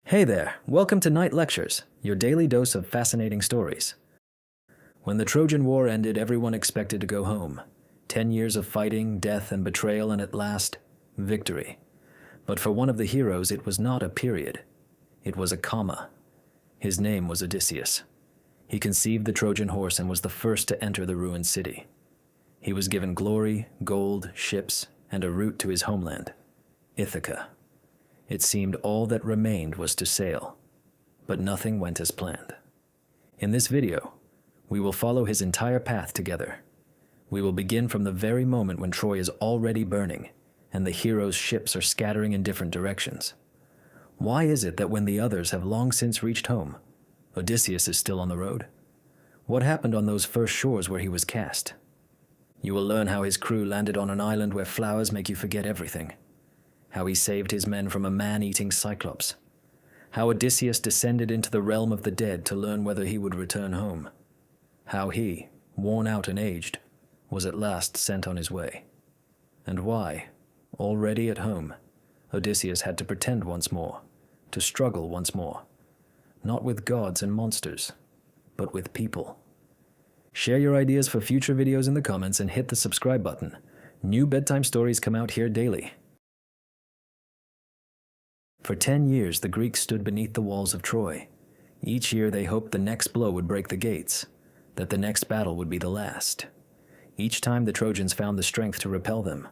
Hey there, welcome to Night Lectures, your daily dose of fascinating stories. When the Trojan War ended, everyone expected to go home. 10 years of fighting, death, and betrayal, and at last, victory. But for one of the heroes, it was not a period. It was a comma. His name was Odysseus. He conceived the Trojan horse and was the first to enter the ruined city. He was given glory, gold, ships, and a route to his homeland, Ithaca. It seemed all that remained was to sail, but nothing went as planned. In this video, we will follow his entire path together. We will begin from the very moment when Troy is already burning and the hero's ships are scattering in different directions. Why is it that when the others have long since reached home, Odysseus is still on the road? What happened on those first shores where he was cast? You will learn how his crew landed on an island where flowers make you forget everything. How he saved his men from a man-eating Cyclops. How Odysseus descended into the realm of the dead to learn whether he would return home. How he, worn out and aged, was at last sent on his way. And why, already at home, Odysseus had to pretend once more, to struggle once more, not with gods and monsters, but with people. Share your ideas for future videos in the comments and hit the subscribe button. New bedtime stories come out here daily. For 10 years, the Greeks stood beneath the walls of Troy. Each year they hoped the next blow would break the gates, that the next battle would be the last. Each time the Trojans found the strength to repel them.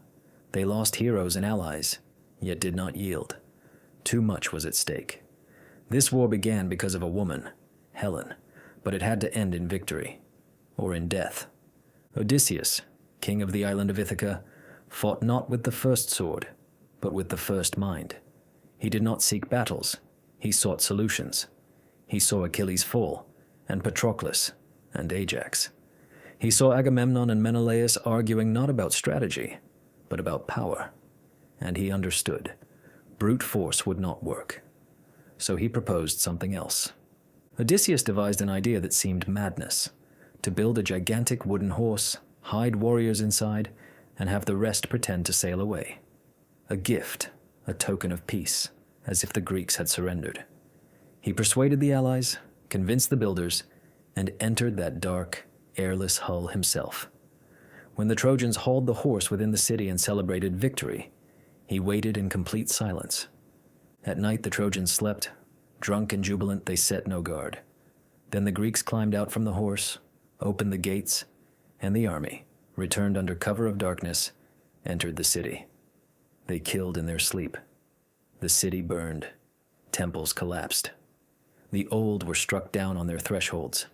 They lost heroes and allies, yet did not yield. Too much was at stake. This war began because of a woman, Helen, but it had to end in victory, or in death. Odysseus, king of the island of Ithaca, fought not with the first sword, but with the first mind. He did not seek battles, he sought solutions. He saw Achilles fall, and Patroclus, and Ajax. He saw Agamemnon and Menelaus arguing not about strategy, but about power. And he understood. Brute force would not work. So he proposed something else. Odysseus devised an idea that seemed madness: to build a gigantic wooden horse, hide warriors inside, and have the rest pretend to sail away. A gift. A token of peace, as if the Greeks had surrendered. He persuaded the allies, convinced the builders, and entered that dark, airless hull himself. When the Trojans hauled the horse within the city and celebrated victory, he waited in complete silence. At night the Trojans slept. Drunk and jubilant, they set no guard. Then the Greeks climbed out from the horse, opened the gates, and the army, returned under cover of darkness, entered the city. They killed in their sleep. The city burned. Temples collapsed. The old were struck down on their thresholds.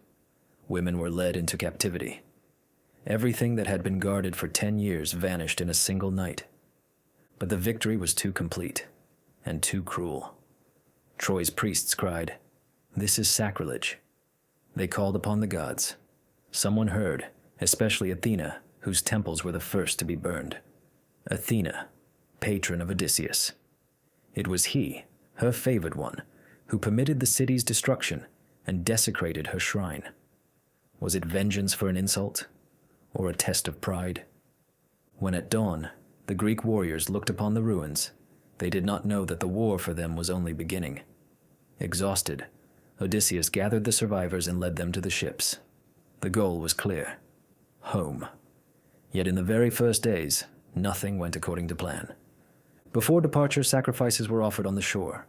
Women were led into captivity. Everything that had been guarded for 10 years vanished in a single night. But the victory was too complete and too cruel. Troy's priests cried, "This is sacrilege." They called upon the gods. Someone heard, especially Athena, whose temples were the first to be burned. Athena, patron of Odysseus. It was he, her favored one, who permitted the city's destruction and desecrated her shrine. Was it vengeance for an insult, or a test of pride? When at dawn, the Greek warriors looked upon the ruins, they did not know that the war for them was only beginning. Exhausted, Odysseus gathered the survivors and led them to the ships. The goal was clear: home. Yet in the very first days, nothing went according to plan. Before departure, sacrifices were offered on the shore.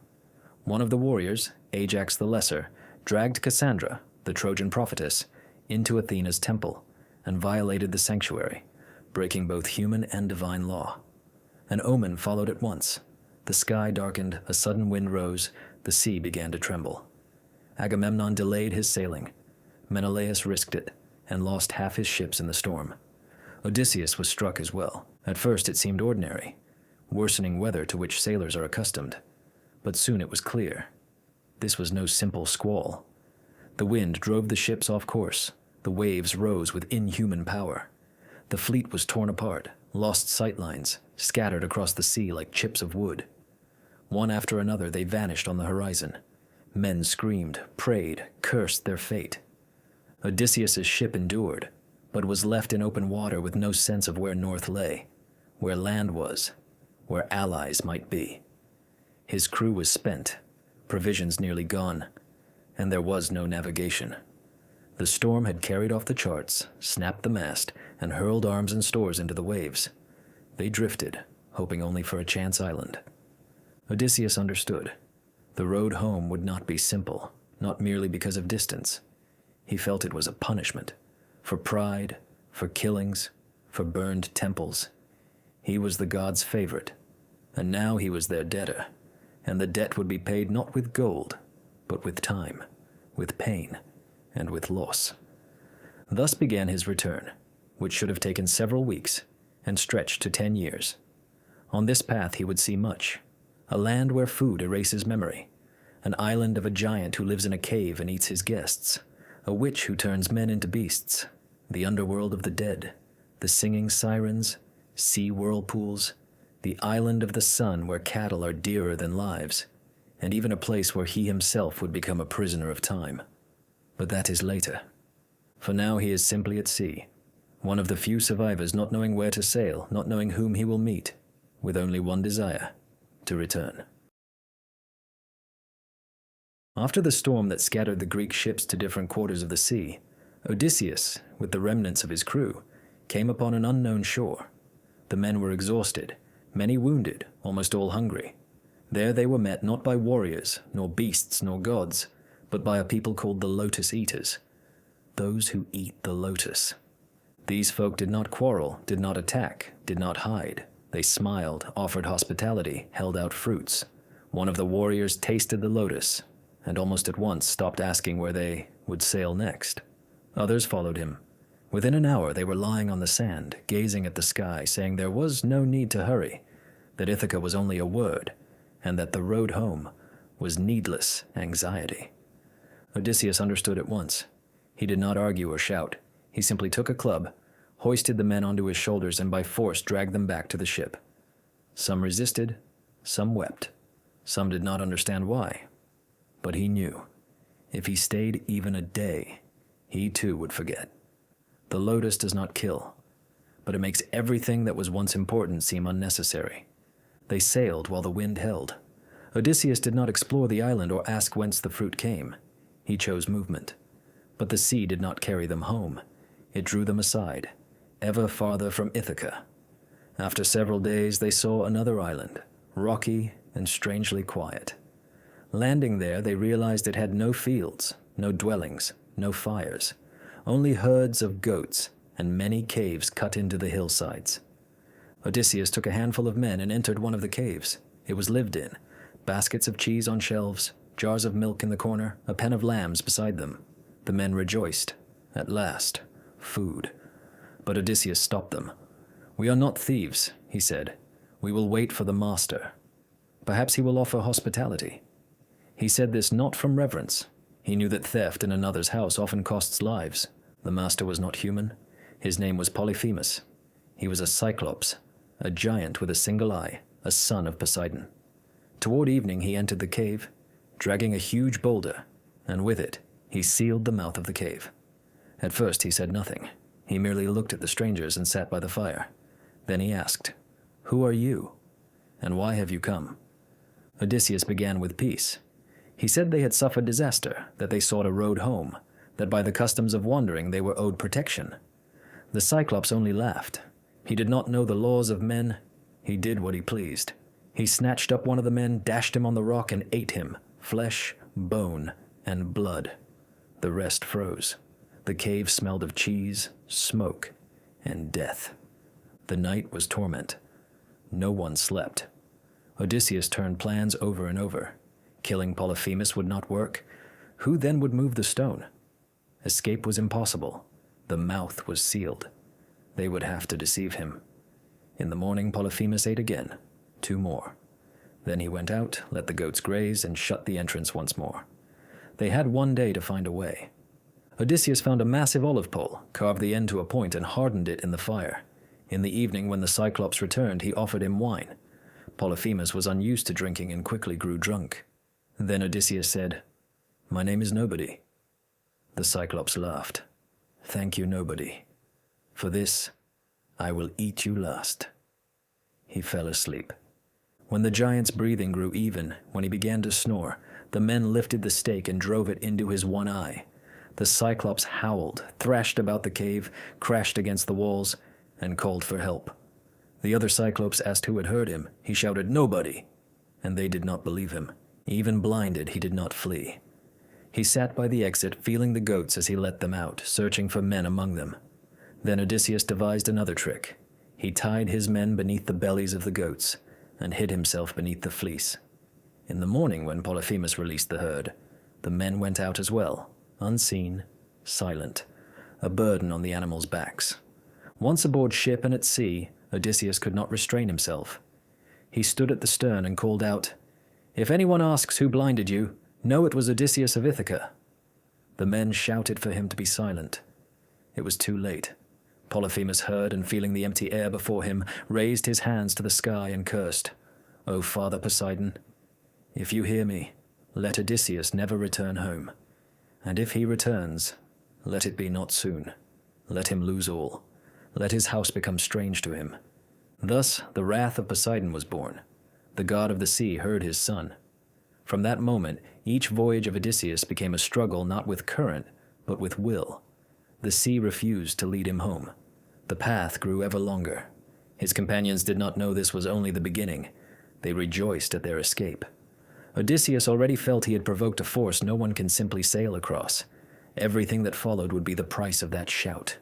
One of the warriors, Ajax the Lesser, dragged Cassandra, the Trojan prophetess, into Athena's temple and violated the sanctuary, breaking both human and divine law. An omen followed at once. The sky darkened, a sudden wind rose, the sea began to tremble. Agamemnon delayed his sailing. Menelaus risked it and lost half his ships in the storm. Odysseus was struck as well. At first it seemed ordinary, worsening weather to which sailors are accustomed. But soon it was clear. This was no simple squall. The wind drove the ships off course. The waves rose with inhuman power. The fleet was torn apart, lost sightlines, scattered across the sea like chips of wood. One after another they vanished on the horizon. Men screamed, prayed, cursed their fate. Odysseus' ship endured, but was left in open water with no sense of where north lay, where land was, where allies might be. His crew was spent, provisions nearly gone, and there was no navigation. The storm had carried off the charts, snapped the mast, and hurled arms and stores into the waves. They drifted, hoping only for a chance island. Odysseus understood. The road home would not be simple, not merely because of distance. He felt it was a punishment, for pride, for killings, for burned temples. He was the gods' favorite, and now he was their debtor, and the debt would be paid not with gold, but with time, with pain, and with loss. Thus began his return, which should have taken several weeks and stretched to 10 years. On this path he would see much: a land where food erases memory, an island of a giant who lives in a cave and eats his guests, a witch who turns men into beasts, the underworld of the dead, the singing sirens, sea whirlpools, the island of the sun where cattle are dearer than lives, and even a place where he himself would become a prisoner of time. But that is later. For now he is simply at sea, one of the few survivors not knowing where to sail, not knowing whom he will meet, with only one desire: to return. After the storm that scattered the Greek ships to different quarters of the sea, Odysseus, with the remnants of his crew, came upon an unknown shore. The men were exhausted, many wounded, almost all hungry. There they were met not by warriors, nor beasts, nor gods, but by a people called the Lotus-Eaters, those who eat the lotus. These folk did not quarrel, did not attack, did not hide. They smiled, offered hospitality, held out fruits. One of the warriors tasted the lotus, and almost at once stopped asking where they would sail next. Others followed him. Within an hour they were lying on the sand, gazing at the sky, saying there was no need to hurry, that Ithaca was only a word, and that the road home was needless anxiety. Odysseus understood at once. He did not argue or shout. He simply took a club, hoisted the men onto his shoulders, and by force dragged them back to the ship. Some resisted, some wept. Some did not understand why. But he knew. If he stayed even a day, he too would forget. The lotus does not kill, but it makes everything that was once important seem unnecessary. They sailed while the wind held. Odysseus did not explore the island or ask whence the fruit came. He chose movement. But the sea did not carry them home. It drew them aside, ever farther from Ithaca. After several days, they saw another island, rocky and strangely quiet. Landing there, they realized it had no fields, no dwellings, no fires, only herds of goats and many caves cut into the hillsides. Odysseus took a handful of men and entered one of the caves. It was lived in, baskets of cheese on shelves, jars of milk in the corner, a pen of lambs beside them. The men rejoiced. At last, food. But Odysseus stopped them. "We are not thieves," he said. "We will wait for the master. Perhaps he will offer hospitality." He said this not from reverence. He knew that theft in another's house often costs lives. The master was not human. His name was Polyphemus. He was a Cyclops, a giant with a single eye, a son of Poseidon. Toward evening he entered the cave, dragging a huge boulder, and with it he sealed the mouth of the cave. At first he said nothing. He merely looked at the strangers and sat by the fire. Then he asked, "Who are you? And why have you come?" Odysseus began with peace. He said they had suffered disaster, that they sought a road home, that by the customs of wandering they were owed protection. The Cyclops only laughed. He did not know the laws of men. He did what he pleased. He snatched up one of the men, dashed him on the rock, and ate him, flesh, bone, and blood. The rest froze. The cave smelled of cheese, smoke, and death. The night was torment. No one slept. Odysseus turned plans over and over. Killing Polyphemus would not work. Who then would move the stone? Escape was impossible. The mouth was sealed. They would have to deceive him. In the morning, Polyphemus ate again, 2 more. Then he went out, let the goats graze, and shut the entrance once more. They had 1 day to find a way. Odysseus found a massive olive pole, carved the end to a point, and hardened it in the fire. In the evening, when the Cyclops returned, he offered him wine. Polyphemus was unused to drinking and quickly grew drunk. Then Odysseus said, "My name is Nobody." The Cyclops laughed. "Thank you, Nobody. For this, I will eat you last." He fell asleep. When the giant's breathing grew even, when he began to snore, The men lifted the stake and drove it into his one eye. The Cyclops howled, thrashed about the cave, crashed against the walls, and called for help. The other Cyclops asked who had heard him. He shouted, "Nobody!" And they did not believe him. Even blinded, he did not flee. He sat by the exit, feeling the goats as he let them out, searching for men among them. Then Odysseus devised another trick. He tied his men beneath the bellies of the goats and hid himself beneath the fleece. In the morning, when Polyphemus released the herd, the men went out as well, unseen, silent, a burden on the animals' backs. Once aboard ship and at sea, Odysseus could not restrain himself. He stood at the stern and called out, "If anyone asks who blinded you, know it was Odysseus of Ithaca." The men shouted for him to be silent. It was too late. Polyphemus heard, and feeling the empty air before him, raised his hands to the sky and cursed, "O Father Poseidon, if you hear me, let Odysseus never return home. And if he returns, let it be not soon. Let him lose all. Let his house become strange to him." Thus the wrath of Poseidon was born. The god of the sea heard his son. From that moment, each voyage of Odysseus became a struggle not with current, but with will. The sea refused to lead him home. The path grew ever longer. His companions did not know this was only the beginning. They rejoiced at their escape. Odysseus already felt he had provoked a force no one can simply sail across. Everything that followed would be the price of that shout.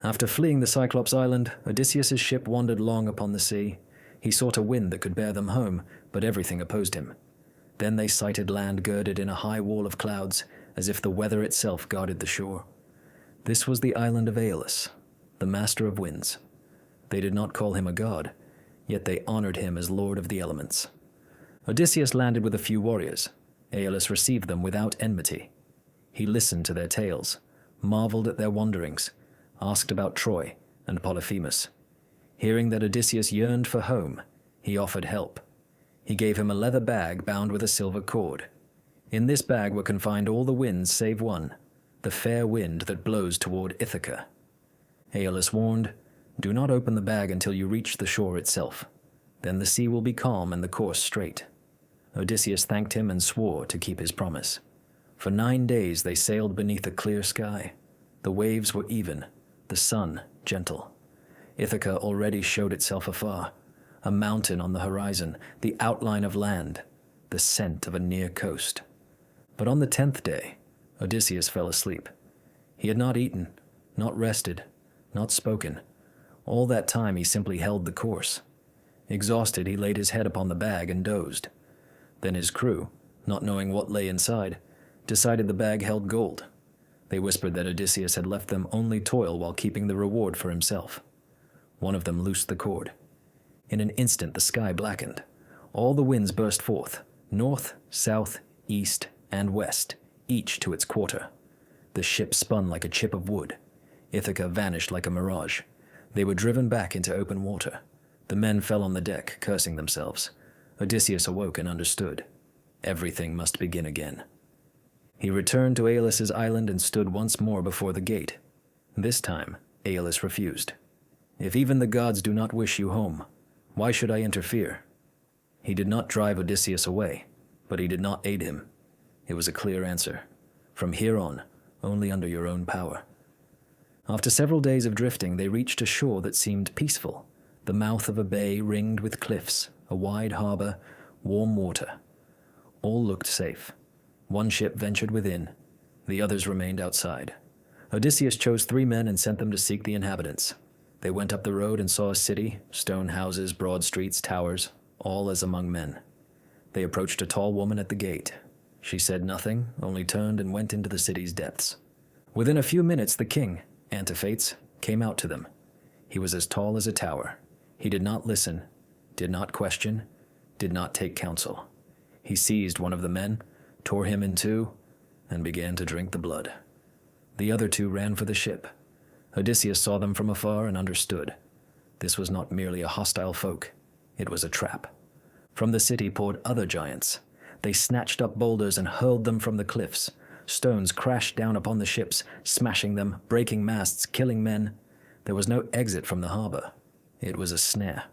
After fleeing the Cyclops island, Odysseus's ship wandered long upon the sea. He sought a wind that could bear them home, but everything opposed him. Then they sighted land girded in a high wall of clouds, as if the weather itself guarded the shore. This was the island of Aeolus, the master of winds. They did not call him a god, yet they honored him as lord of the elements. Odysseus landed with a few warriors. Aeolus received them without enmity. He listened to their tales, marveled at their wanderings, asked about Troy and Polyphemus. Hearing that Odysseus yearned for home, he offered help. He gave him a leather bag bound with a silver cord. In this bag were confined all the winds save one, the fair wind that blows toward Ithaca. Aeolus warned, "Do not open the bag until you reach the shore itself. Then the sea will be calm and the course straight." Odysseus thanked him and swore to keep his promise. For 9 days they sailed beneath a clear sky. The waves were even, the sun gentle. Ithaca already showed itself afar, a mountain on the horizon, the outline of land, the scent of a near coast. But on the 10th day, Odysseus fell asleep. He had not eaten, not rested, not spoken. All that time he simply held the course. Exhausted, he laid his head upon the bag and dozed. Then his crew, not knowing what lay inside, decided the bag held gold. They whispered that Odysseus had left them only toil while keeping the reward for himself. One of them loosed the cord. In an instant the sky blackened. All the winds burst forth, north, south, east, and west, each to its quarter. The ship spun like a chip of wood. Ithaca vanished like a mirage. They were driven back into open water. The men fell on the deck, cursing themselves. Odysseus awoke and understood. Everything must begin again. He returned to Aeolus's island and stood once more before the gate. This time, Aeolus refused. "If even the gods do not wish you home, why should I interfere?" He did not drive Odysseus away, but he did not aid him. It was a clear answer. From here on, only under your own power. After several days of drifting, they reached a shore that seemed peaceful, the mouth of a bay ringed with cliffs, a wide harbor, warm water. All looked safe. One ship ventured within. The others remained outside. Odysseus chose 3 men and sent them to seek the inhabitants. They went up the road and saw a city, stone houses, broad streets, towers, all as among men. They approached a tall woman at the gate. She said nothing, only turned and went into the city's depths. Within a few minutes, the king, Antiphates, came out to them. He was as tall as a tower. He did not listen, did not question, did not take counsel. He seized one of the men, tore him in two, and began to drink the blood. The other 2 ran for the ship. Odysseus saw them from afar and understood. This was not merely a hostile folk. It was a trap. From the city poured other giants. They snatched up boulders and hurled them from the cliffs. Stones crashed down upon the ships, smashing them, breaking masts, killing men. There was no exit from the harbor. It was a snare.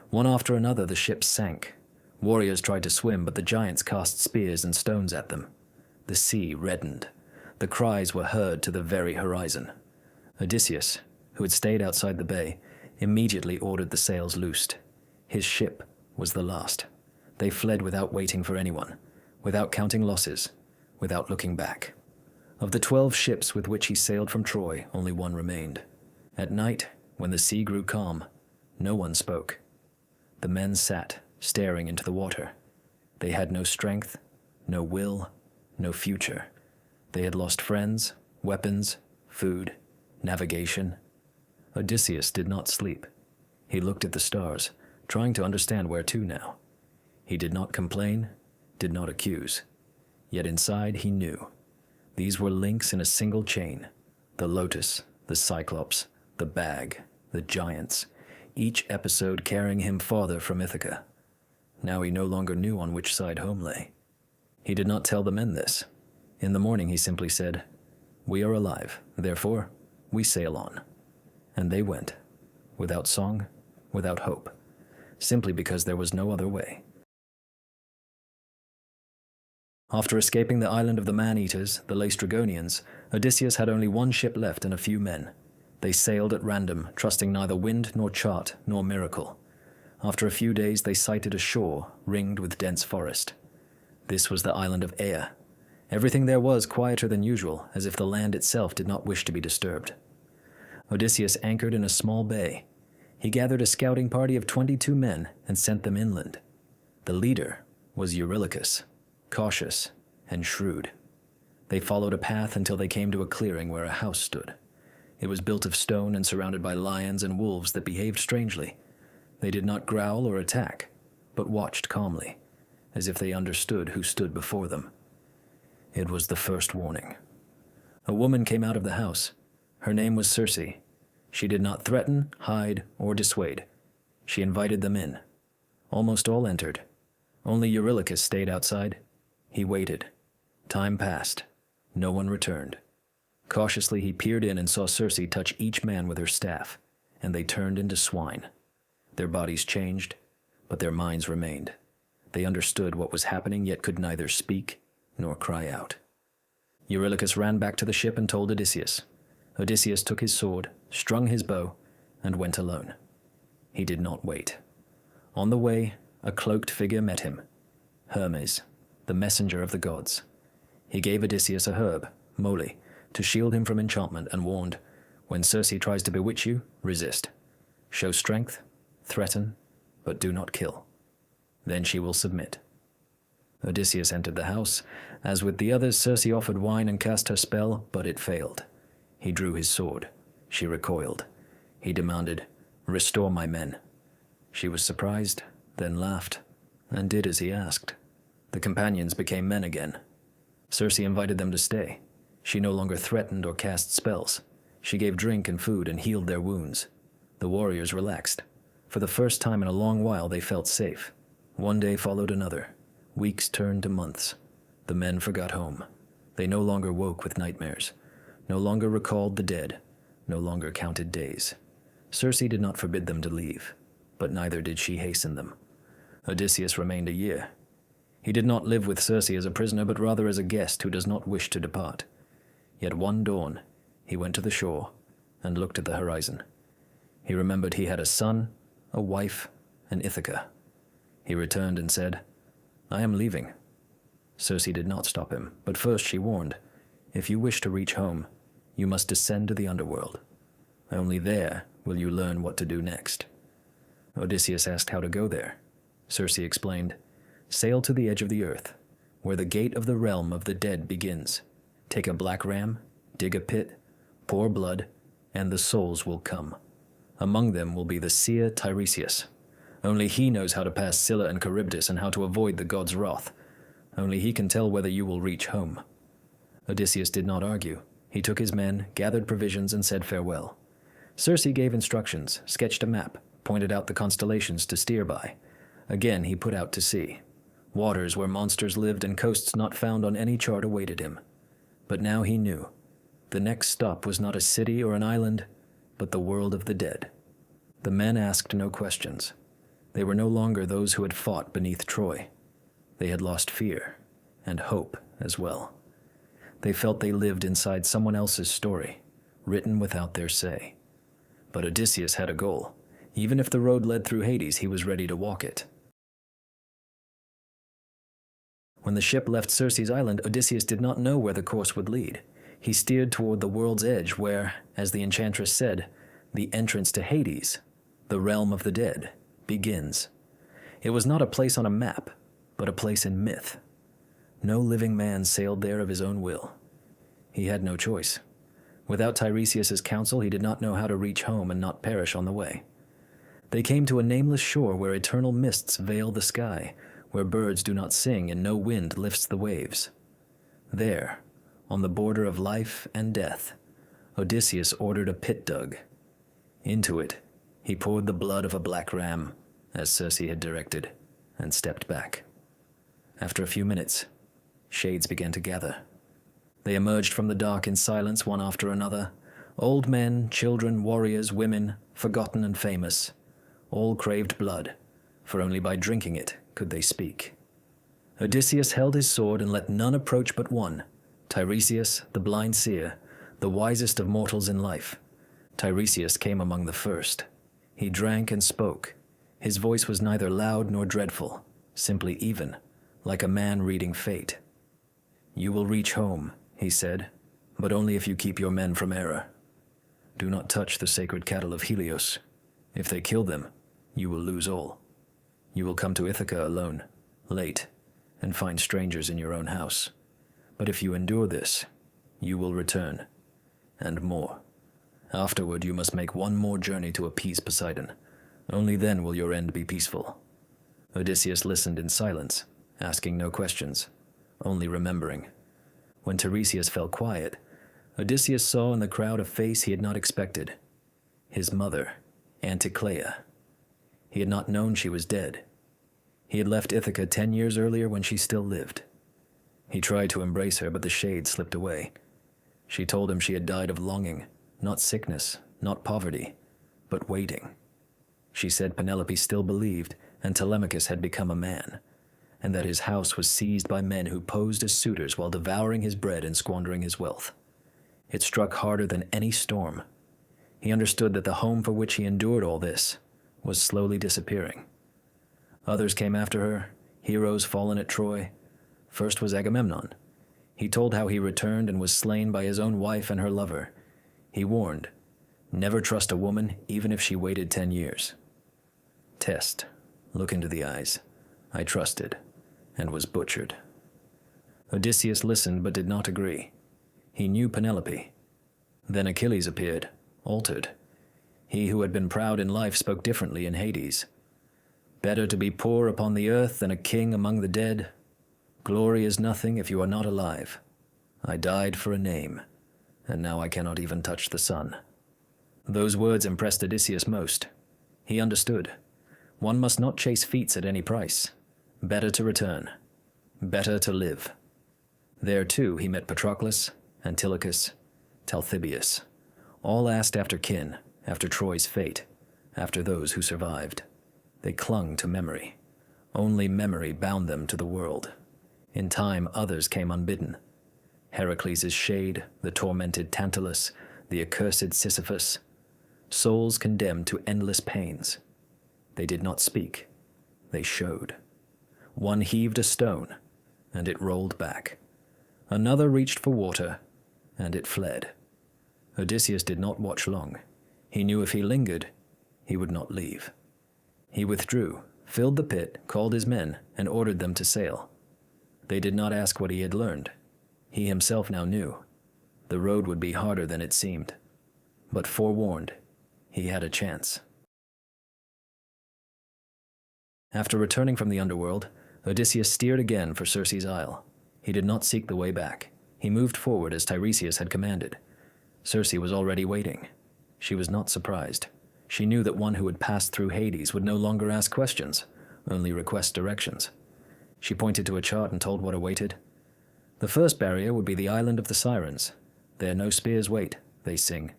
One after another the ships sank. Warriors tried to swim, but the giants cast spears and stones at them. The sea reddened. The cries were heard to the very horizon. Odysseus, who had stayed outside the bay, immediately ordered the sails loosed. His ship was the last. They fled without waiting for anyone, without counting losses, without looking back. Of the 12 ships with which he sailed from Troy, only one remained. At night, when the sea grew calm, no one spoke. The men sat, staring into the water. They had no strength, no will, no future. They had lost friends, weapons, food, navigation. Odysseus did not sleep. He looked at the stars, trying to understand where to now. He did not complain, did not accuse. Yet inside he knew. These were links in a single chain. The Lotus, the Cyclops, the Bag, the Giants, each episode carrying him farther from Ithaca. Now he no longer knew on which side home lay. He did not tell the men this. In the morning he simply said, "We are alive, therefore we sail on." And they went, without song, without hope, simply because there was no other way. After escaping the island of the man-eaters, the Laestrygonians, Odysseus had only one ship left and a few men. They sailed at random, trusting neither wind nor chart nor miracle. After a few days they sighted a shore ringed with dense forest. This was the island of Aea. Everything there was quieter than usual, as if the land itself did not wish to be disturbed. Odysseus anchored in a small bay. He gathered a scouting party of 22 men and sent them inland. The leader was Eurylochus, cautious and shrewd. They followed a path until they came to a clearing where a house stood. It was built of stone and surrounded by lions and wolves that behaved strangely. They did not growl or attack, but watched calmly, as if they understood who stood before them. It was the first warning. A woman came out of the house. Her name was Circe. She did not threaten, hide, or dissuade. She invited them in. Almost all entered. Only Eurylochus stayed outside. He waited. Time passed. No one returned. Cautiously he peered in and saw Circe touch each man with her staff, and they turned into swine. Their bodies changed, but their minds remained. They understood what was happening, yet could neither speak nor cry out. Eurylochus ran back to the ship and told Odysseus. Odysseus took his sword, strung his bow, and went alone. He did not wait. On the way, a cloaked figure met him. Hermes, the messenger of the gods. He gave Odysseus a herb, moly, to shield him from enchantment, and warned, "When Circe tries to bewitch you, resist. Show strength, threaten, but do not kill. Then she will submit." Odysseus entered the house. As with the others, Circe offered wine and cast her spell, but it failed. He drew his sword. She recoiled. He demanded, "Restore my men." She was surprised, then laughed, and did as he asked. The companions became men again. Circe invited them to stay. She no longer threatened or cast spells. She gave drink and food and healed their wounds. The warriors relaxed. For the first time in a long while they felt safe. One day followed another. Weeks turned to months. The men forgot home. They no longer woke with nightmares, no longer recalled the dead, no longer counted days. Circe did not forbid them to leave, but neither did she hasten them. Odysseus remained a year. He did not live with Circe as a prisoner, but rather as a guest who does not wish to depart. Yet one dawn, he went to the shore and looked at the horizon. He remembered he had a son, a wife, and Ithaca. He returned and said, "I am leaving." Circe did not stop him, but first she warned, "If you wish to reach home, you must descend to the underworld. Only there will you learn what to do next." Odysseus asked how to go there. Circe explained, "Sail to the edge of the earth, where the gate of the realm of the dead begins. Take a black ram, dig a pit, pour blood, and the souls will come. Among them will be the seer Tiresias. Only he knows how to pass Scylla and Charybdis and how to avoid the god's wrath. Only he can tell whether you will reach home." Odysseus did not argue. He took his men, gathered provisions, and said farewell. Circe gave instructions, sketched a map, pointed out the constellations to steer by. Again he put out to sea. Waters where monsters lived and coasts not found on any chart awaited him. But now he knew. The next stop was not a city or an island, but the world of the dead. The men asked no questions. They were no longer those who had fought beneath Troy. They had lost fear, and hope as well. They felt they lived inside someone else's story, written without their say. But Odysseus had a goal. Even if the road led through Hades, he was ready to walk it. When the ship left Circe's island, Odysseus did not know where the course would lead. He steered toward the world's edge where, as the enchantress said, the entrance to Hades, the realm of the dead, begins. It was not a place on a map, but a place in myth. No living man sailed there of his own will. He had no choice. Without Tiresias's counsel, he did not know how to reach home and not perish on the way. They came to a nameless shore where eternal mists veil the sky, where birds do not sing and no wind lifts the waves. There, on the border of life and death, Odysseus ordered a pit dug. Into it, he poured the blood of a black ram, as Circe had directed, and stepped back. After a few minutes, shades began to gather. They emerged from the dark in silence, one after another. Old men, children, warriors, women, forgotten and famous. All craved blood, for only by drinking it could they speak. Odysseus held his sword and let none approach but one, Tiresias, the blind seer, the wisest of mortals in life. Tiresias came among the first. He drank and spoke. His voice was neither loud nor dreadful, simply even, like a man reading fate. "You will reach home," he said, "but only if you keep your men from error. Do not touch the sacred cattle of Helios. If they kill them, you will lose all. You will come to Ithaca alone, late, and find strangers in your own house. But if you endure this, you will return, and more. Afterward you must make one more journey to appease Poseidon. Only then will your end be peaceful." Odysseus listened in silence, asking no questions, only remembering. When Tiresias fell quiet, Odysseus saw in the crowd a face he had not expected. His mother, Anticlea. He had not known she was dead. He had left Ithaca 10 years earlier when she still lived. He tried to embrace her, but the shade slipped away. She told him she had died of longing, not sickness, not poverty, but waiting. She said Penelope still believed, and Telemachus had become a man, and that his house was seized by men who posed as suitors while devouring his bread and squandering his wealth. It struck harder than any storm. He understood that the home for which he endured all this was slowly disappearing. Others came after her, heroes fallen at Troy. First was Agamemnon. He told how he returned and was slain by his own wife and her lover. He warned, never trust a woman even if she waited 10 years. Test, look into the eyes. I trusted, and was butchered. Odysseus listened but did not agree. He knew Penelope. Then Achilles appeared, altered. He who had been proud in life spoke differently in Hades. Better to be poor upon the earth than a king among the dead. Glory is nothing if you are not alive. I died for a name, and now I cannot even touch the sun. Those words impressed Odysseus most. He understood. One must not chase feats at any price. Better to return. Better to live. There, too, he met Patroclus, Antilochus, Talthybius. All asked after kin, after Troy's fate, after those who survived. They clung to memory. Only memory bound them to the world. In time, others came unbidden. Heracles' shade, the tormented Tantalus, the accursed Sisyphus. Souls condemned to endless pains. They did not speak. They showed. One heaved a stone, and it rolled back. Another reached for water, and it fled. Odysseus did not watch long. He knew if he lingered, he would not leave. He withdrew, filled the pit, called his men, and ordered them to sail. They did not ask what he had learned. He himself now knew. The road would be harder than it seemed. But forewarned, he had a chance. After returning from the underworld, Odysseus steered again for Circe's isle. He did not seek the way back. He moved forward as Tiresias had commanded. Circe was already waiting. She was not surprised. She knew that one who had passed through Hades would no longer ask questions, only request directions. She pointed to a chart and told what awaited. The first barrier would be the island of the Sirens. There no spears wait, they sing.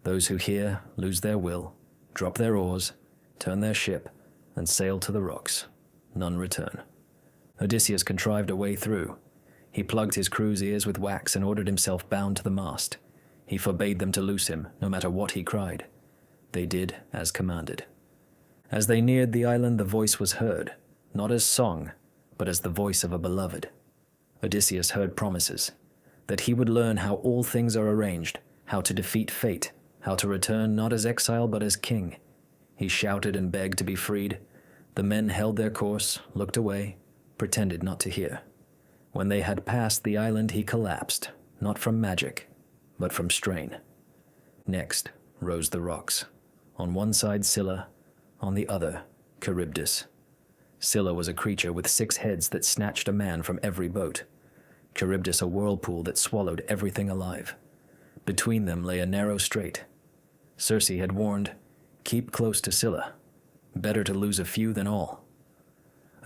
Those who hear lose their will, drop their oars, turn their ship, and sail to the rocks. None return. Odysseus contrived a way through. He plugged his crew's ears with wax and ordered himself bound to the mast. He forbade them to loose him, no matter what he cried. They did as commanded. As they neared the island, the voice was heard, not as song, but as the voice of a beloved. Odysseus heard promises, that he would learn how all things are arranged, how to defeat fate, how to return not as exile but as king. He shouted and begged to be freed. The men held their course, looked away, pretended not to hear. When they had passed the island, he collapsed, not from magic, but from strain. Next rose the rocks. On one side Scylla, on the other Charybdis. Scylla was a creature with 6 heads that snatched a man from every boat. Charybdis a whirlpool that swallowed everything alive. Between them lay a narrow strait. Circe had warned, "Keep close to Scylla. Better to lose a few than all."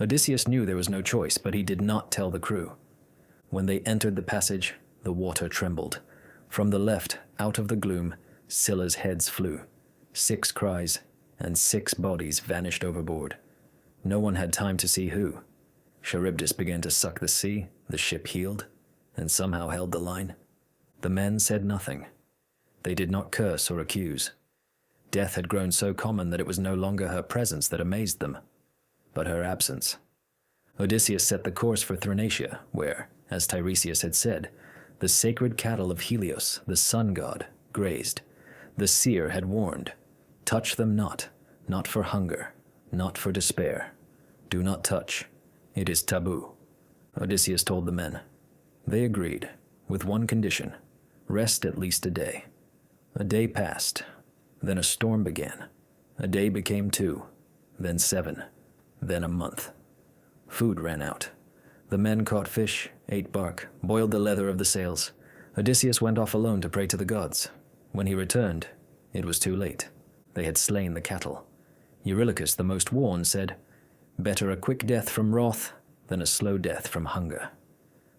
Odysseus knew there was no choice, but he did not tell the crew. When they entered the passage, the water trembled. From the left, out of the gloom, Scylla's heads flew. 6 cries, and 6 bodies vanished overboard. No one had time to see who. Charybdis began to suck the sea, the ship heeled, and somehow held the line. The men said nothing. They did not curse or accuse. Death had grown so common that it was no longer her presence that amazed them, but her absence. Odysseus set the course for Thrinacia, where, as Tiresias had said, the sacred cattle of Helios, the sun god, grazed. The seer had warned, "Touch them not, not for hunger, not for despair. Do not touch. It is taboo." Odysseus told the men. They agreed, with one condition: rest at least a day. A day passed, then a storm began. A day became 2, then 7, then a month. Food ran out. The men caught fish, ate bark, boiled the leather of the sails. Odysseus went off alone to pray to the gods. When he returned, it was too late. They had slain the cattle. Eurylochus, the most worn, said, "Better a quick death from wrath than a slow death from hunger."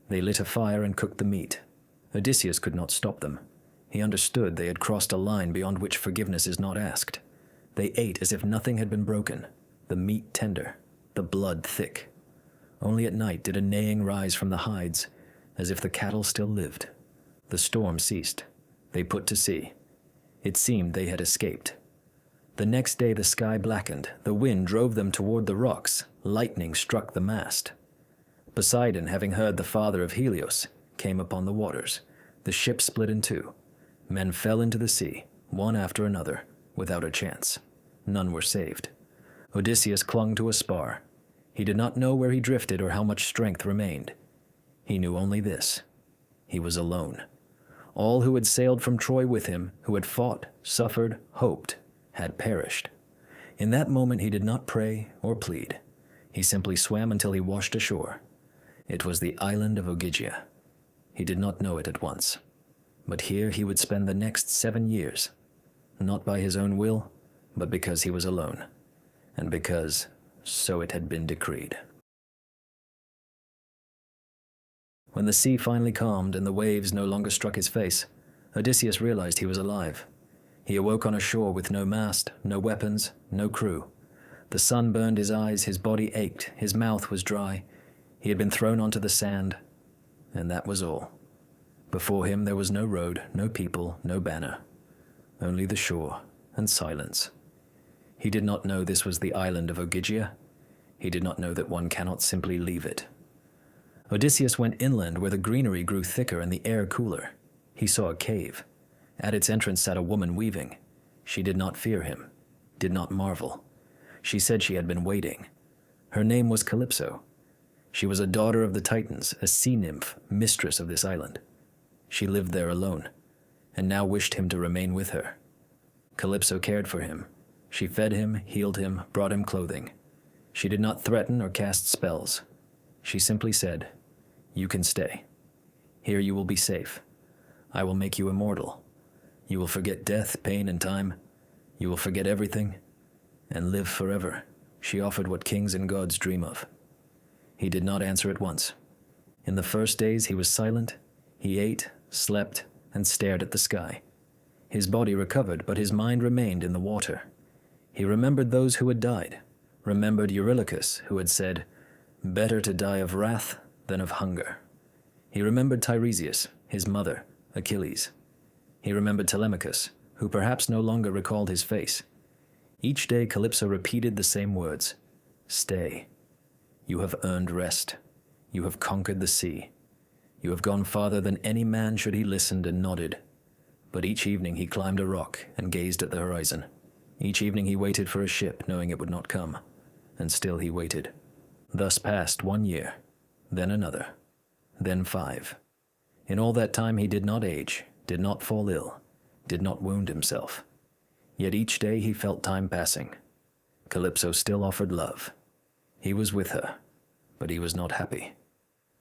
They lit a fire and cooked the meat. Odysseus could not stop them. He understood they had crossed a line beyond which forgiveness is not asked. They ate as if nothing had been broken, the meat tender, the blood thick. Only at night did a neighing rise from the hides, as if the cattle still lived. The storm ceased. They put to sea. It seemed they had escaped. The next day the sky blackened. The wind drove them toward the rocks. Lightning struck the mast. Poseidon, having heard the father of Helios, came upon the waters. The ship split in 2. Men fell into the sea, one after another, without a chance. None were saved. Odysseus clung to a spar. He did not know where he drifted or how much strength remained. He knew only this: he was alone. All who had sailed from Troy with him, who had fought, suffered, hoped, had perished. In that moment he did not pray or plead. He simply swam until he washed ashore. It was the island of Ogygia. He did not know it at once. But here he would spend the next 7 years, not by his own will, but because he was alone, and because so it had been decreed. When the sea finally calmed and the waves no longer struck his face, Odysseus realized he was alive. He awoke on a shore with no mast, no weapons, no crew. The sun burned his eyes, his body ached, his mouth was dry. He had been thrown onto the sand, and that was all. Before him there was no road, no people, no banner, only the shore and silence. He did not know this was the island of Ogygia. He did not know that one cannot simply leave it. Odysseus went inland where the greenery grew thicker and the air cooler. He saw a cave. At its entrance sat a woman weaving. She did not fear him, did not marvel. She said she had been waiting. Her name was Calypso. She was a daughter of the Titans, a sea nymph, mistress of this island. She lived there alone, and now wished him to remain with her. Calypso cared for him. She fed him, healed him, brought him clothing. She did not threaten or cast spells. She simply said, "You can stay. Here you will be safe. I will make you immortal. You will forget death, pain, and time. You will forget everything, and live forever." She offered what kings and gods dream of. He did not answer at once. In the first days he was silent. He ate, slept, and stared at the sky. His body recovered, but his mind remained in the water. He remembered those who had died, remembered Eurylochus, who had said, "Better to die of wrath than of hunger." He remembered Tiresias, his mother, Achilles. He remembered Telemachus, who perhaps no longer recalled his face. Each day Calypso repeated the same words, "Stay. You have earned rest. You have conquered the sea. You have gone farther than any man should he listened and nodded." But each evening he climbed a rock and gazed at the horizon. Each evening he waited for a ship, knowing it would not come. And still he waited. Thus passed 1 year, then another, then 5. In all that time he did not age, did not fall ill, did not wound himself. Yet each day he felt time passing. Calypso still offered love. He was with her, but he was not happy.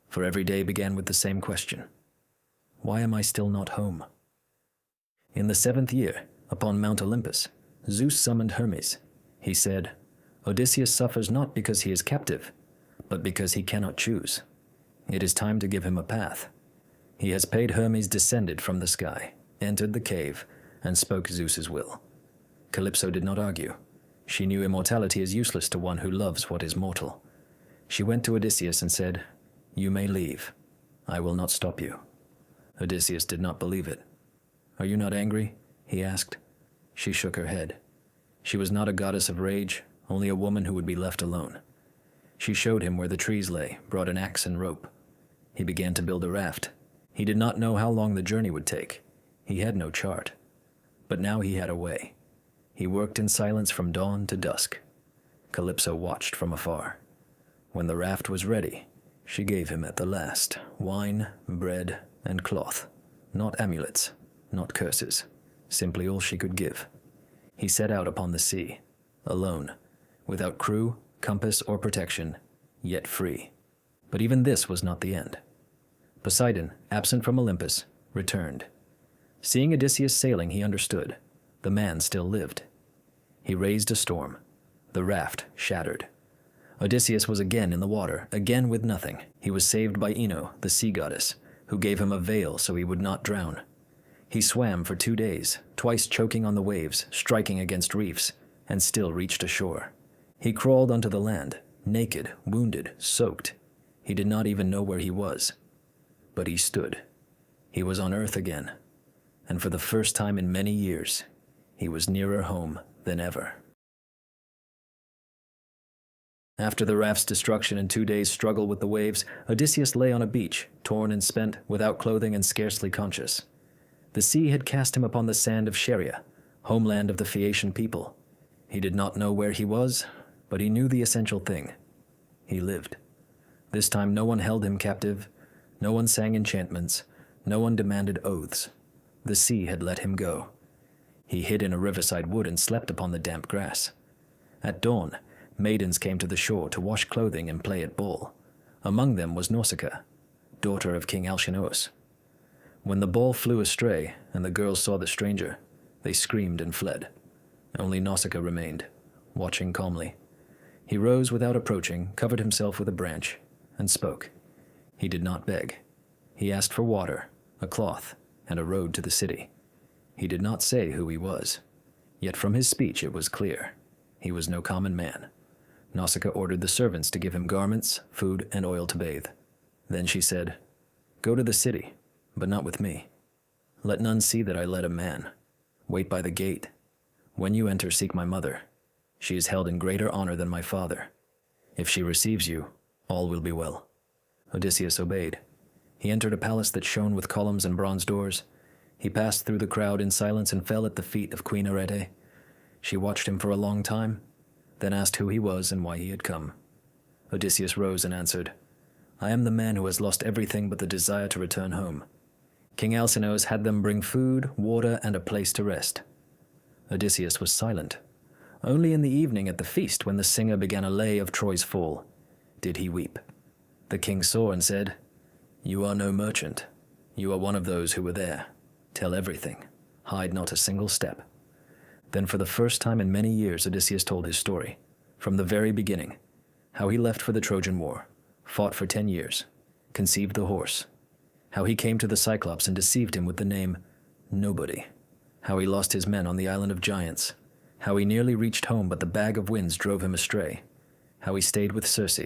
For every day began with the same question. Why am I still not home? In the 7th year, upon Mount Olympus, Zeus summoned Hermes. He said, "Odysseus suffers not because he is captive, but because he cannot choose. It is time to give him a path." He has paid. Hermes descended from the sky, entered the cave, and spoke Zeus's will. Calypso did not argue. She knew immortality is useless to one who loves what is mortal. She went to Odysseus and said, "You may leave. I will not stop you." Odysseus did not believe it. "Are you not angry?" he asked. She shook her head. She was not a goddess of rage, only a woman who would be left alone. She showed him where the trees lay, brought an axe and rope. He began to build a raft. He did not know how long the journey would take. He had no chart. But now he had a way. He worked in silence from dawn to dusk. Calypso watched from afar. When the raft was ready, she gave him at the last wine, bread, and cloth. Not amulets, not curses, simply all she could give. He set out upon the sea, alone, without crew, compass, or protection, yet free. But even this was not the end. Poseidon, absent from Olympus, returned. Seeing Odysseus sailing, he understood. The man still lived. He raised a storm. The raft shattered. Odysseus was again in the water, again with nothing. He was saved by Ino, the sea goddess, who gave him a veil so he would not drown. He swam for 2 days, twice choking on the waves, striking against reefs, and still reached ashore. He crawled onto the land, naked, wounded, soaked. He did not even know where he was. But he stood. He was on earth again. And for the first time in many years, he was nearer home than ever. After the raft's destruction and 2 days' struggle with the waves, Odysseus lay on a beach, torn and spent, without clothing and scarcely conscious. The sea had cast him upon the sand of Scheria, homeland of the Phaeacian people. He did not know where he was, but he knew the essential thing. He lived. This time no one held him captive, no one sang enchantments, no one demanded oaths. The sea had let him go. He hid in a riverside wood and slept upon the damp grass. At dawn, maidens came to the shore to wash clothing and play at ball. Among them was Nausicaa, daughter of King Alcinous. When the ball flew astray and the girls saw the stranger, they screamed and fled. Only Nausicaa remained, watching calmly. He rose without approaching, covered himself with a branch, and spoke. He did not beg. He asked for water, a cloth, and a road to the city. He did not say who he was. Yet from his speech it was clear. He was no common man. Nausicaa ordered the servants to give him garments, food, and oil to bathe. Then she said, "Go to the city, but not with me. Let none see that I led a man. Wait by the gate. When you enter, seek my mother. She is held in greater honor than my father. If she receives you, all will be well." Odysseus obeyed. He entered a palace that shone with columns and bronze doors. He passed through the crowd in silence and fell at the feet of Queen Arete. She watched him for a long time, then asked who he was and why he had come. Odysseus rose and answered, "I am the man who has lost everything but the desire to return home. King Alcinous had them bring food, water, and a place to rest." Odysseus was silent. Only in the evening at the feast, when the singer began a lay of Troy's fall, did he weep. The king saw and said, "You are no merchant. You are one of those who were there. Tell everything. Hide not a single step." Then for the first time in many years Odysseus told his story, from the very beginning, how he left for the Trojan War, fought for 10 years, conceived the horse, how he came to the Cyclops and deceived him with the name Nobody, how he lost his men on the island of giants, how he nearly reached home but the bag of winds drove him astray, how he stayed with Circe,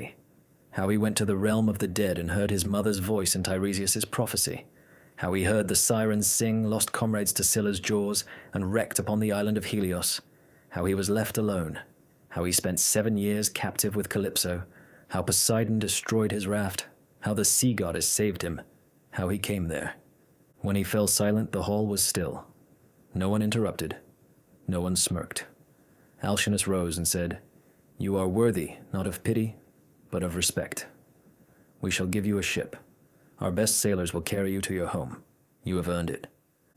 how he went to the realm of the dead and heard his mother's voice in Tiresias' prophecy, how he heard the Sirens sing, lost comrades to Scylla's jaws, and wrecked upon the island of Helios, how he was left alone, how he spent 7 years captive with Calypso, how Poseidon destroyed his raft, how the sea goddess saved him, how he came there. When he fell silent, the hall was still. No one interrupted. No one smirked. Alcinous rose and said, "You are worthy, not of pity, but of respect. We shall give you a ship. Our best sailors will carry you to your home. You have earned it."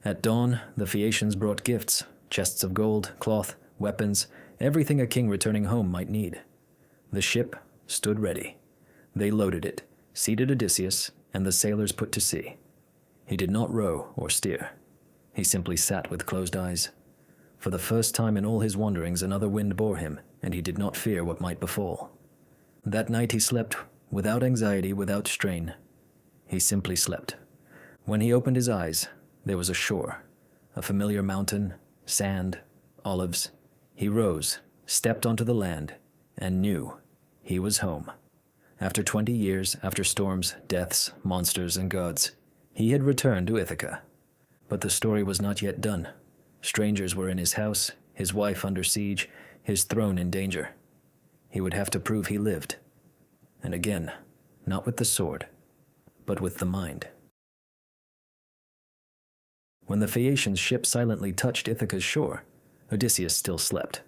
At dawn, the Phaeacians brought gifts, chests of gold, cloth, weapons, everything a king returning home might need. The ship stood ready. They loaded it, seated Odysseus, and the sailors put to sea. He did not row or steer. He simply sat with closed eyes. For the first time in all his wanderings, another wind bore him, and he did not fear what might befall. That night he slept, without anxiety, without strain. He simply slept. When he opened his eyes, there was a shore, a familiar mountain, sand, olives. He rose, stepped onto the land, and knew he was home. After 20 years, after storms, deaths, monsters, and gods, he had returned to Ithaca. But the story was not yet done. Strangers were in his house, his wife under siege, his throne in danger. He would have to prove he lived. And again, not with the sword, but with the mind. When the Phaeacians' ship silently touched Ithaca's shore, Odysseus still slept.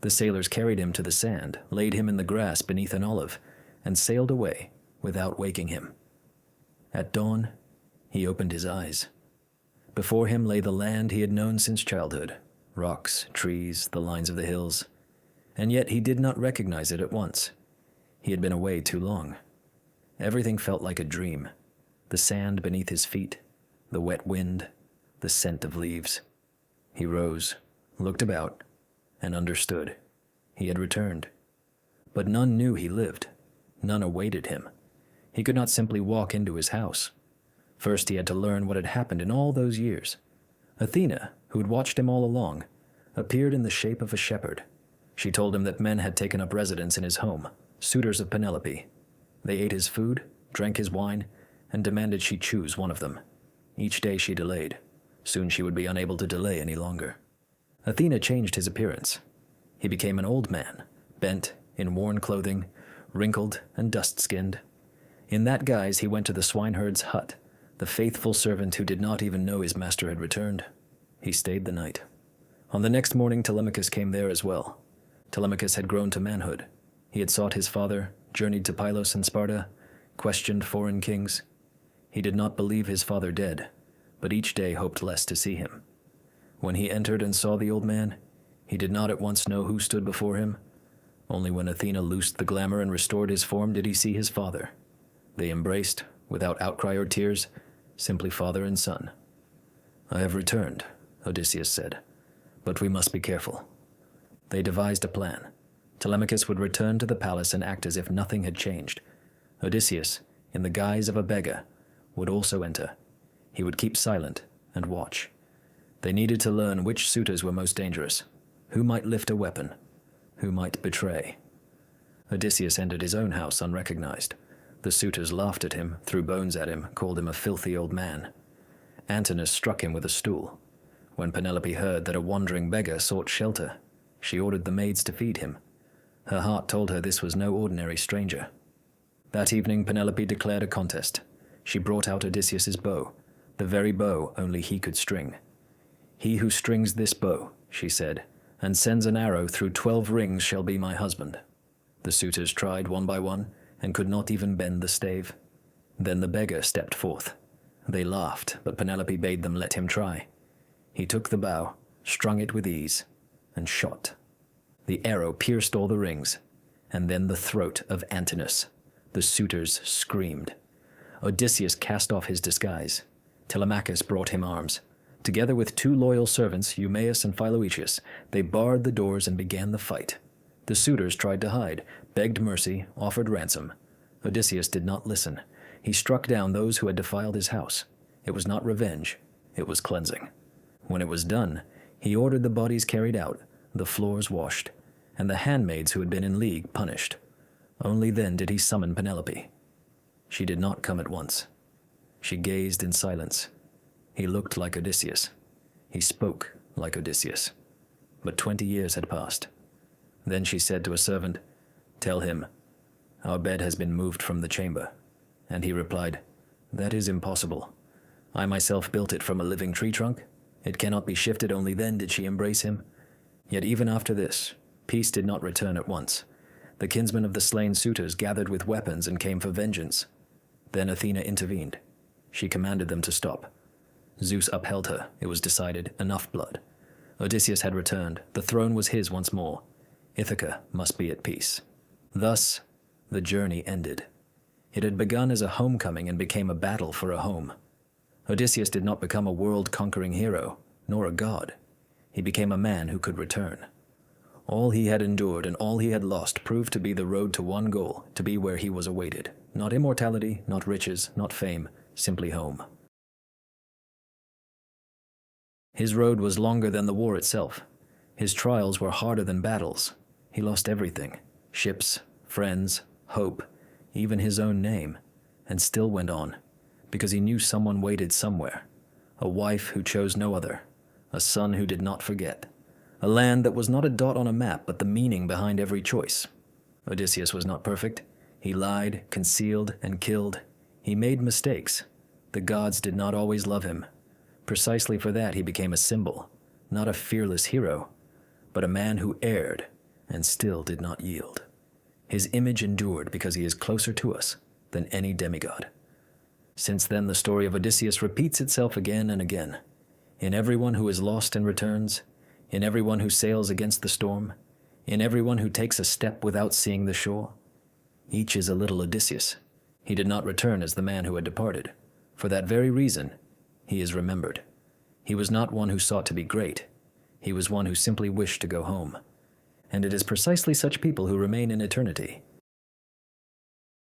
The sailors carried him to the sand, laid him in the grass beneath an olive, and sailed away without waking him. At dawn, he opened his eyes. Before him lay the land he had known since childhood, rocks, trees, the lines of the hills. And yet he did not recognize it at once. He had been away too long. Everything felt like a dream. The sand beneath his feet, the wet wind, the scent of leaves. He rose, looked about, and understood. He had returned. But none knew he lived. None awaited him. He could not simply walk into his house. First, he had to learn what had happened in all those years. Athena, who had watched him all along, appeared in the shape of a shepherd. She told him that men had taken up residence in his home, suitors of Penelope. They ate his food, drank his wine, and demanded she choose one of them. Each day she delayed. Soon she would be unable to delay any longer. Athena changed his appearance. He became an old man, bent, in worn clothing, wrinkled and dust-skinned. In that guise he went to the swineherd's hut, the faithful servant who did not even know his master had returned. He stayed the night. On the next morning Telemachus came there as well. Telemachus had grown to manhood. He had sought his father, journeyed to Pylos and Sparta, questioned foreign kings. He did not believe his father dead, but each day hoped less to see him. When he entered and saw the old man, he did not at once know who stood before him. Only when Athena loosed the glamour and restored his form did he see his father. They embraced, without outcry or tears, simply father and son. "I have returned," Odysseus said, "but we must be careful." They devised a plan. Telemachus would return to the palace and act as if nothing had changed. Odysseus, in the guise of a beggar, would also enter. He would keep silent and watch. They needed to learn which suitors were most dangerous, who might lift a weapon, who might betray. Odysseus entered his own house unrecognized. The suitors laughed at him, threw bones at him, called him a filthy old man. Antinous struck him with a stool. When Penelope heard that a wandering beggar sought shelter, she ordered the maids to feed him. Her heart told her this was no ordinary stranger. That evening Penelope declared a contest. She brought out Odysseus's bow, the very bow only he could string. "He who strings this bow," she said, "and sends an arrow through 12 rings shall be my husband." The suitors tried one by one, and could not even bend the stave. Then the beggar stepped forth. They laughed, but Penelope bade them let him try. He took the bow, strung it with ease, and shot. The arrow pierced all the rings, and then the throat of Antinous. The suitors screamed. Odysseus cast off his disguise. Telemachus brought him arms. Together with 2 loyal servants, Eumaeus and Phaeacians, they barred the doors and began the fight. The suitors tried to hide, begged mercy, offered ransom. Odysseus did not listen. He struck down those who had defiled his house. It was not revenge, it was cleansing. When it was done, he ordered the bodies carried out, the floors washed, and the handmaids who had been in league punished. Only then did he summon Penelope. She did not come at once. She gazed in silence. He looked like Odysseus. He spoke like Odysseus. But 20 years had passed. Then she said to a servant, "Tell him, our bed has been moved from the chamber." And he replied, "That is impossible. I myself built it from a living tree trunk. It cannot be shifted." Only then did she embrace him. Yet even after this, peace did not return at once. The kinsmen of the slain suitors gathered with weapons and came for vengeance. Then Athena intervened. She commanded them to stop. Zeus upheld her. It was decided, enough blood. Odysseus had returned. The throne was his once more. Ithaca must be at peace. Thus, the journey ended. It had begun as a homecoming and became a battle for a home. Odysseus did not become a world-conquering hero, nor a god. He became a man who could return. All he had endured and all he had lost proved to be the road to one goal, to be where he was awaited. Not immortality, not riches, not fame, simply home. His road was longer than the war itself. His trials were harder than battles. He lost everything: ships, friends, hope, even his own name, and still went on, because he knew someone waited somewhere. A wife who chose no other, a son who did not forget, a land that was not a dot on a map but the meaning behind every choice. Odysseus was not perfect. He lied, concealed, and killed. He made mistakes. The gods did not always love him. Precisely for that he became a symbol, not a fearless hero, but a man who erred and still did not yield. His image endured because he is closer to us than any demigod. Since then, the story of Odysseus repeats itself again and again. In everyone who is lost and returns, in everyone who sails against the storm, in everyone who takes a step without seeing the shore. Each is a little Odysseus. He did not return as the man who had departed. For that very reason, he is remembered. He was not one who sought to be great. He was one who simply wished to go home. And it is precisely such people who remain in eternity,